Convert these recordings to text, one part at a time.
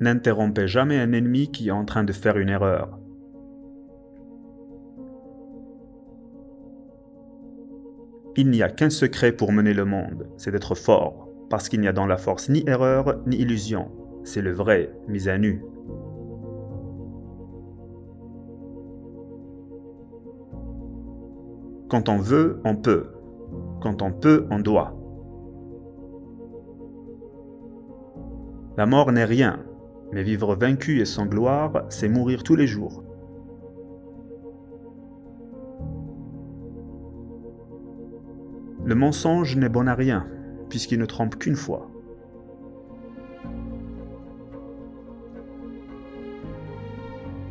N'interrompez jamais un ennemi qui est en train de faire une erreur. Il n'y a qu'un secret pour mener le monde, c'est d'être fort, parce qu'il n'y a dans la force ni erreur ni illusion. C'est le vrai, mis à nu. Quand on veut, on peut. Quand on peut, on doit. La mort n'est rien, mais vivre vaincu et sans gloire, c'est mourir tous les jours. Le mensonge n'est bon à rien, puisqu'il ne trompe qu'une fois.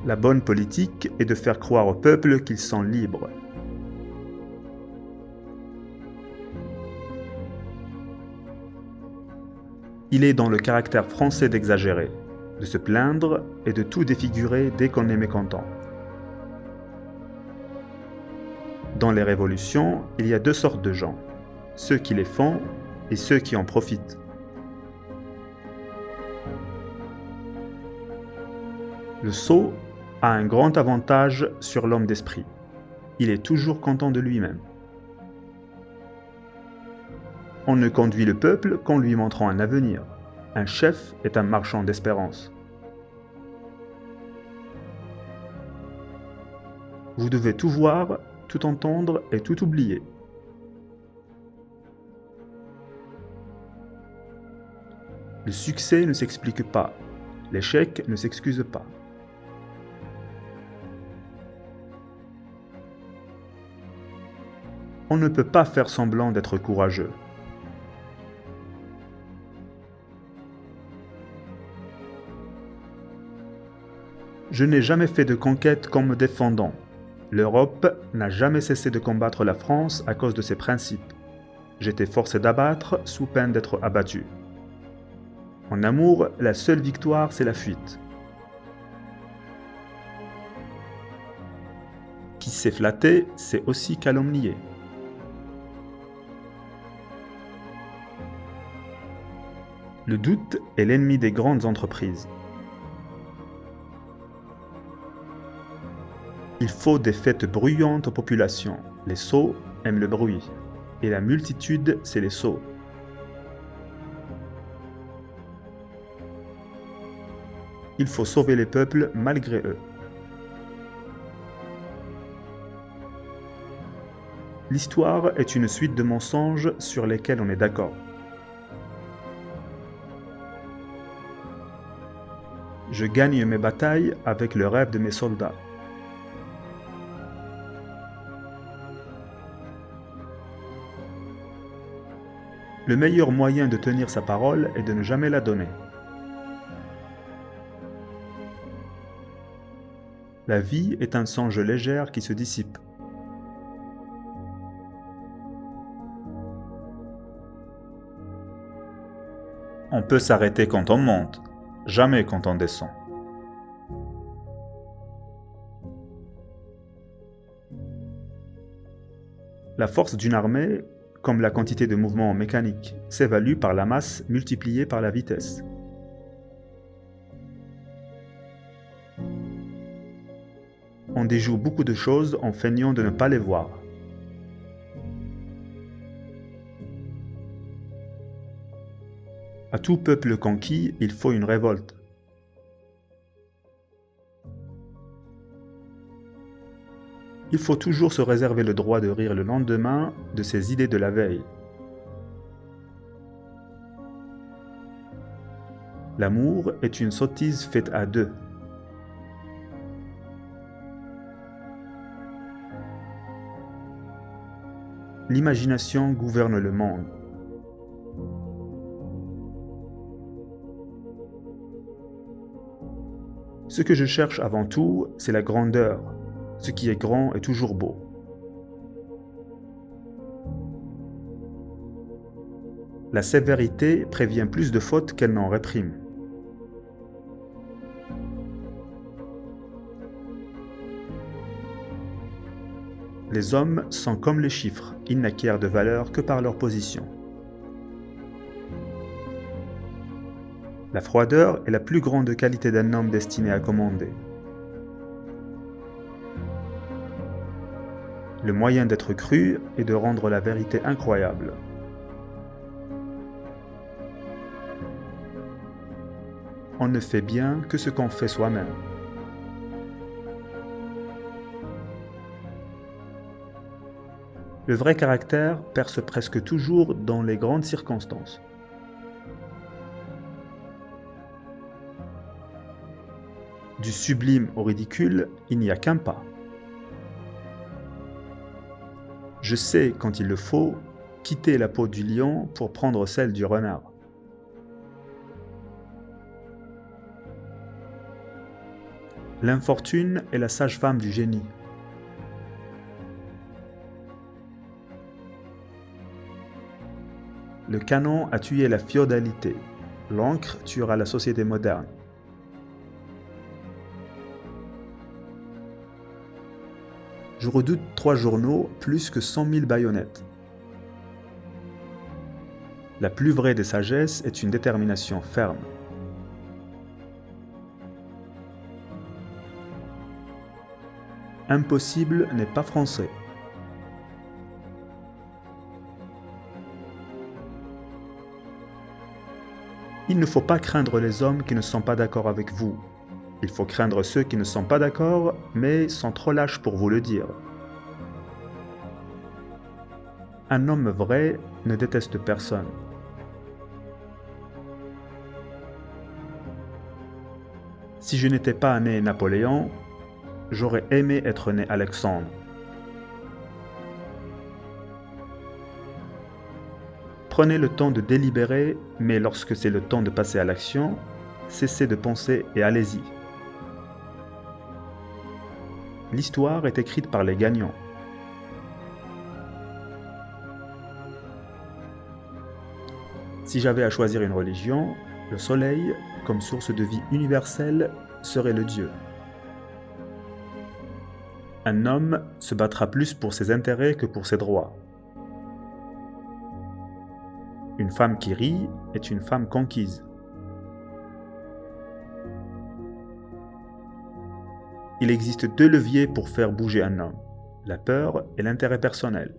La bonne politique est de faire croire au peuple qu'ils sont libres. Il est dans le caractère français d'exagérer, de se plaindre et de tout défigurer dès qu'on est mécontent. Dans les révolutions, il y a deux sortes de gens, ceux qui les font et ceux qui en profitent. Le sot a un grand avantage sur l'homme d'esprit. Il est toujours content de lui-même. On ne conduit le peuple qu'en lui montrant un avenir. Un chef est un marchand d'espérance. Vous devez tout voir, tout entendre et tout oublier. Le succès ne s'explique pas. L'échec ne s'excuse pas. On ne peut pas faire semblant d'être courageux. Je n'ai jamais fait de conquête qu'en me défendant. L'Europe n'a jamais cessé de combattre la France à cause de ses principes. J'étais forcé d'abattre sous peine d'être abattu. En amour, la seule victoire, c'est la fuite. Qui s'est flatté, c'est aussi calomnié. Le doute est l'ennemi des grandes entreprises. Il faut des fêtes bruyantes aux populations. Les sots aiment le bruit. Et la multitude, c'est les sots. Il faut sauver les peuples malgré eux. L'histoire est une suite de mensonges sur lesquels on est d'accord. Je gagne mes batailles avec le rêve de mes soldats. Le meilleur moyen de tenir sa parole est de ne jamais la donner. La vie est un songe léger qui se dissipe. On peut s'arrêter quand on monte, jamais quand on descend. La force d'une armée, comme la quantité de mouvements mécaniques, s'évalue par la masse multipliée par la vitesse. On déjoue beaucoup de choses en feignant de ne pas les voir. À tout peuple conquis, il faut une révolte. Il faut toujours se réserver le droit de rire le lendemain de ses idées de la veille. L'amour est une sottise faite à deux. L'imagination gouverne le monde. Ce que je cherche avant tout, c'est la grandeur. Ce qui est grand est toujours beau. La sévérité prévient plus de fautes qu'elle n'en réprime. Les hommes sont comme les chiffres, ils n'acquièrent de valeur que par leur position. La froideur est la plus grande qualité d'un homme destiné à commander. Le moyen d'être cru est de rendre la vérité incroyable. On ne fait bien que ce qu'on fait soi-même. Le vrai caractère perce presque toujours dans les grandes circonstances. Du sublime au ridicule, il n'y a qu'un pas. Je sais, quand il le faut, quitter la peau du lion pour prendre celle du renard. L'infortune est la sage-femme du génie. Le canon a tué la féodalité. L'encre tuera la société moderne. Je redoute 3 journaux plus que 100 000 baïonnettes. La plus vraie des sagesses est une détermination ferme. Impossible n'est pas français. Il ne faut pas craindre les hommes qui ne sont pas d'accord avec vous. Il faut craindre ceux qui ne sont pas d'accord, mais sont trop lâches pour vous le dire. Un homme vrai ne déteste personne. Si je n'étais pas né Napoléon, j'aurais aimé être né Alexandre. Prenez le temps de délibérer, mais lorsque c'est le temps de passer à l'action, cessez de penser et allez-y. L'histoire est écrite par les gagnants. Si j'avais à choisir une religion, le soleil, comme source de vie universelle, serait le Dieu. Un homme se battra plus pour ses intérêts que pour ses droits. Une femme qui rit est une femme conquise. Il existe 2 leviers pour faire bouger un homme, la peur et l'intérêt personnel.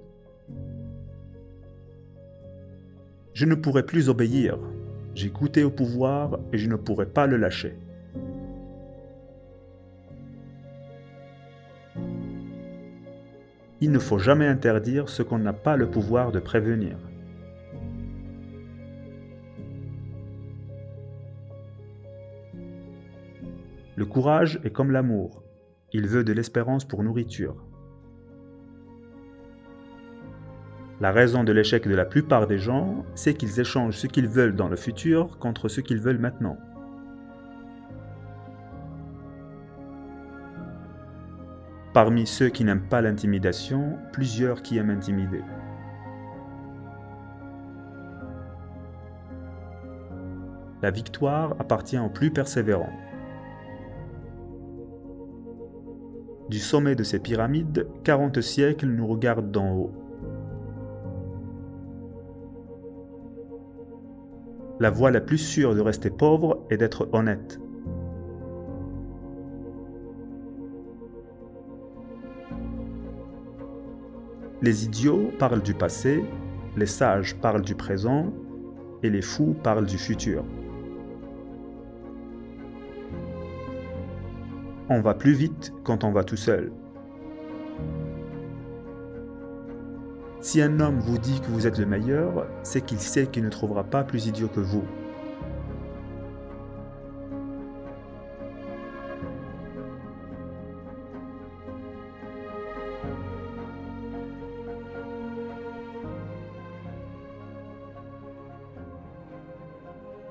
Je ne pourrai plus obéir. J'ai goûté au pouvoir et je ne pourrai pas le lâcher. Il ne faut jamais interdire ce qu'on n'a pas le pouvoir de prévenir. Le courage est comme l'amour. Il veut de l'espérance pour nourriture. La raison de l'échec de la plupart des gens, c'est qu'ils échangent ce qu'ils veulent dans le futur contre ce qu'ils veulent maintenant. Parmi ceux qui n'aiment pas l'intimidation, plusieurs qui aiment intimider. La victoire appartient aux plus persévérants. Du sommet de ces pyramides, 40 siècles nous regardent d'en haut. La voie la plus sûre de rester pauvre est d'être honnête. Les idiots parlent du passé, les sages parlent du présent et les fous parlent du futur. On va plus vite quand on va tout seul. Si un homme vous dit que vous êtes le meilleur, c'est qu'il sait qu'il ne trouvera pas plus idiot que vous.